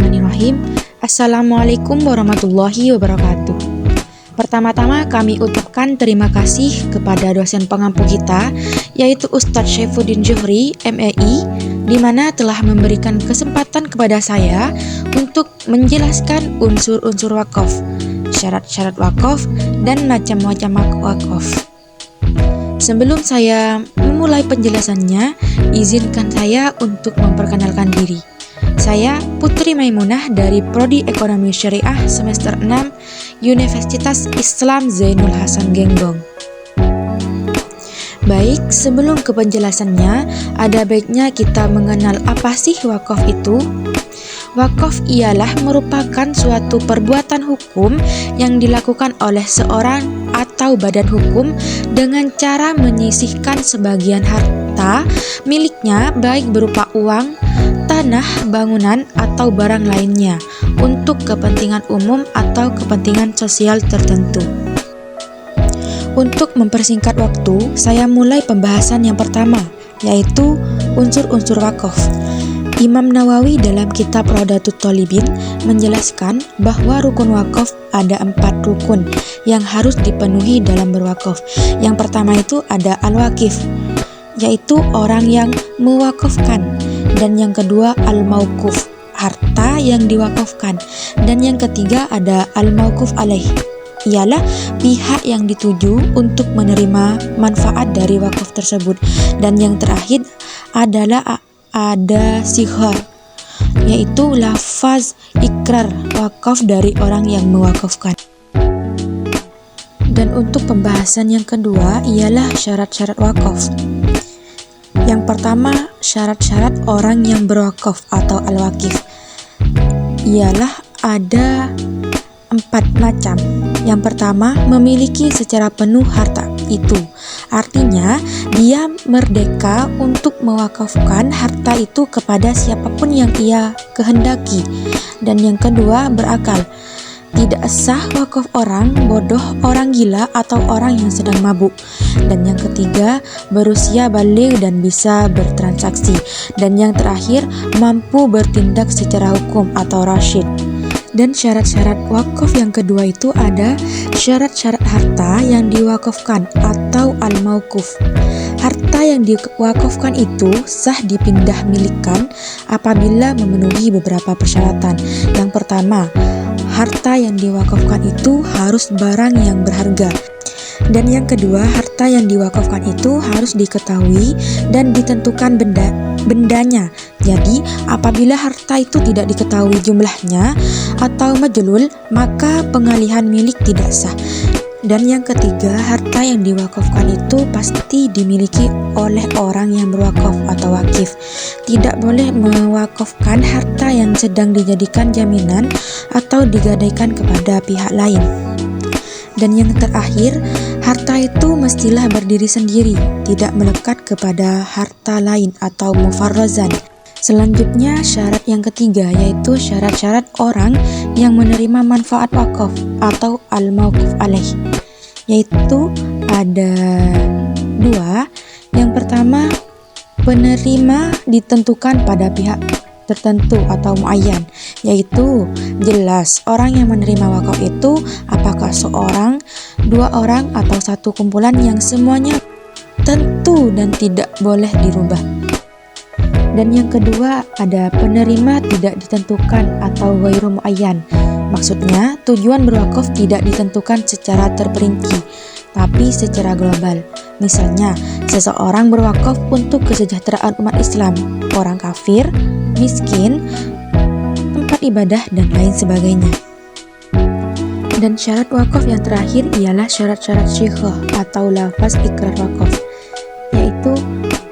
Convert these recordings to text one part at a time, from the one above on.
Bismillahirrahmanirrahim. Assalamualaikum warahmatullahi wabarakatuh. Pertama-tama kami ucapkan terima kasih kepada dosen pengampu kita, yaitu Ustadz Syaifuddin Zuhri, MEI, di mana telah memberikan kesempatan kepada saya untuk menjelaskan unsur-unsur wakaf, syarat-syarat wakaf, dan macam-macam wakaf. Sebelum saya memulai penjelasannya, izinkan saya untuk memperkenalkan diri. Saya Putri Maimunah dari Prodi Ekonomi Syariah semester 6 Universitas Islam Zainul Hasan Genggong. Baik, sebelum ke penjelasannya, ada baiknya kita mengenal apa sih wakaf itu. Wakaf ialah merupakan suatu perbuatan hukum yang dilakukan oleh seorang atau badan hukum dengan cara menyisihkan sebagian harta miliknya, baik berupa uang, tanah, bangunan, atau barang lainnya untuk kepentingan umum atau kepentingan sosial tertentu. Untuk mempersingkat waktu, saya mulai pembahasan yang pertama, yaitu unsur-unsur wakaf. Imam Nawawi dalam kitab Raudatul Thalibin menjelaskan bahwa rukun wakaf ada 4 rukun yang harus dipenuhi dalam berwakaf. Yang pertama itu ada al-wakif, yaitu orang yang mewakafkan. Dan yang kedua al-mauquf, harta yang diwakafkan. Dan yang ketiga ada al-mauquf alaih, ialah pihak yang dituju untuk menerima manfaat dari wakaf tersebut. Dan yang terakhir adalah ada sighar, yaitu lafaz ikrar wakaf dari orang yang mewakafkan. Dan untuk pembahasan yang kedua ialah syarat-syarat wakaf. Yang pertama, syarat-syarat orang yang berwakaf atau al-wakif ialah ada 4 macam. Yang pertama, memiliki secara penuh harta itu. Artinya, dia merdeka untuk mewakafkan harta itu kepada siapapun yang ia kehendaki. Dan yang kedua, berakal. Tidak sah wakaf orang bodoh, orang gila, atau orang yang sedang mabuk. Dan yang ketiga, berusia baligh dan bisa bertransaksi. Dan yang terakhir, mampu bertindak secara hukum atau rasyid. Dan syarat-syarat wakaf yang kedua itu ada syarat-syarat harta yang diwakafkan atau al-mauquf. Harta yang diwakafkan itu sah dipindah milikkan apabila memenuhi beberapa persyaratan. Yang pertama, harta yang diwakafkan itu harus barang yang berharga. Dan yang kedua, harta yang diwakafkan itu harus diketahui dan ditentukan bendanya. Jadi, apabila harta itu tidak diketahui jumlahnya atau majlul, maka pengalihan milik tidak sah. Dan yang ketiga, harta yang diwakafkan itu pasti dimiliki oleh orang yang berwakaf atau wakif. Tidak boleh mewakafkan harta yang sedang dijadikan jaminan atau digadaikan kepada pihak lain. Dan yang terakhir, harta itu mestilah berdiri sendiri, tidak melekat kepada harta lain atau mufarrazan. Selanjutnya, syarat yang ketiga yaitu syarat-syarat orang yang menerima manfaat wakaf atau al-mauquf alaih, yaitu ada 2. Yang pertama, penerima ditentukan pada pihak tertentu atau muayyan, yaitu jelas orang yang menerima wakaf itu apakah seorang, 2 orang, atau satu kumpulan yang semuanya tentu dan tidak boleh dirubah. Dan yang kedua ada penerima tidak ditentukan atau ghairu muayyan. Maksudnya tujuan berwakaf tidak ditentukan secara terperinci, tapi secara global. Misalnya, seseorang berwakaf untuk kesejahteraan umat Islam, orang kafir, miskin, tempat ibadah, dan lain sebagainya. Dan syarat wakaf yang terakhir ialah syarat-syarat syighah atau lafaz ikrar wakaf, yaitu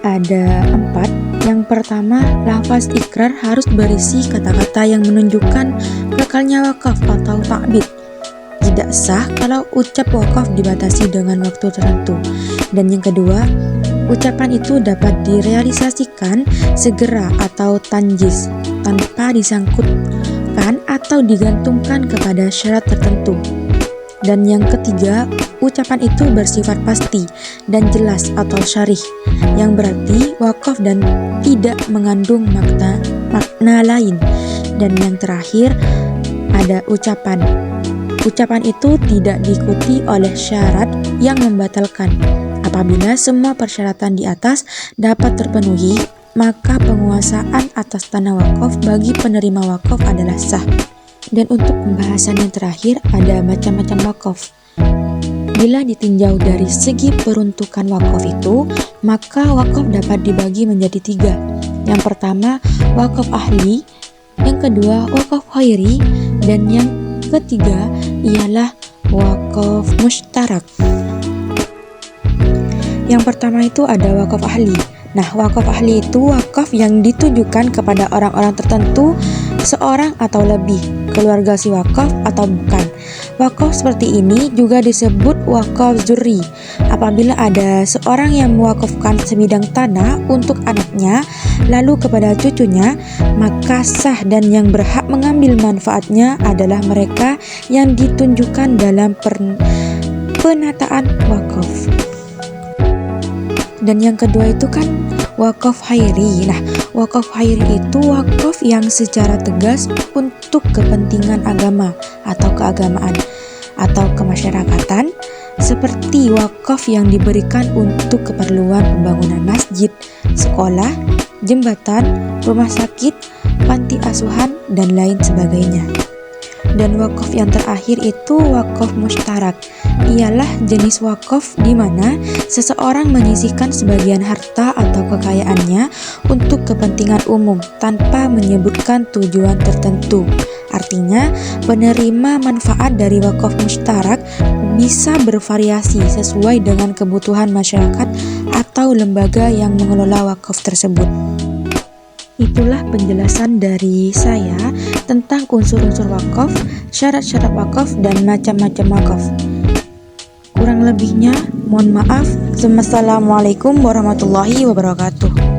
ada 4. Yang pertama, lafaz ikrar harus berisi kata-kata yang menunjukkan kekalnya wakaf atau ta'bid. Tidak sah kalau ucap wakaf dibatasi dengan waktu tertentu. Dan yang kedua, ucapan itu dapat direalisasikan segera atau tanjiz tanpa disangkutkan atau digantungkan kepada syarat tertentu. Dan yang ketiga, ucapan itu bersifat pasti dan jelas atau syarih, yang berarti wakaf dan tidak mengandung makna lain. Dan yang terakhir ada ucapan. Ucapan itu tidak diikuti oleh syarat yang membatalkan. Apabila semua persyaratan di atas dapat terpenuhi, maka penguasaan atas tanah wakaf bagi penerima wakaf adalah sah. Dan untuk pembahasan yang terakhir ada macam-macam wakaf. Bila ditinjau dari segi peruntukan wakaf itu, maka wakaf dapat dibagi menjadi 3. Yang pertama, wakaf ahli, yang kedua, wakaf khairi, dan yang ketiga ialah wakaf mustarak. Yang pertama itu ada wakaf ahli. Nah, wakaf ahli itu wakaf yang ditujukan kepada orang-orang tertentu, seorang atau lebih, keluarga si wakaf atau bukan. Wakaf seperti ini juga disebut wakaf zurri. Apabila ada seorang yang mewakafkan sebidang tanah untuk anaknya, lalu kepada cucunya, maka sah dan yang berhak mengambil manfaatnya adalah mereka yang ditunjukkan dalam penataan wakaf. Dan yang kedua itu kan wakaf khairi. Nah, wakaf khairi itu wakaf yang secara tegas untuk kepentingan agama atau keagamaan atau kemasyarakatan, seperti wakaf yang diberikan untuk keperluan pembangunan masjid, sekolah, jembatan, rumah sakit, panti asuhan, dan lain sebagainya. Dan wakaf yang terakhir itu wakaf mustarak. Ialah jenis wakaf di mana seseorang menyisihkan sebagian harta atau kekayaannya untuk kepentingan umum tanpa menyebutkan tujuan tertentu. Artinya, penerima manfaat dari wakaf mustarak bisa bervariasi sesuai dengan kebutuhan masyarakat atau lembaga yang mengelola wakaf tersebut. Itulah penjelasan dari saya tentang unsur-unsur wakaf, syarat-syarat wakaf, dan macam-macam wakaf. Kurang lebihnya, mohon maaf. Wassalamualaikum warahmatullahi wabarakatuh.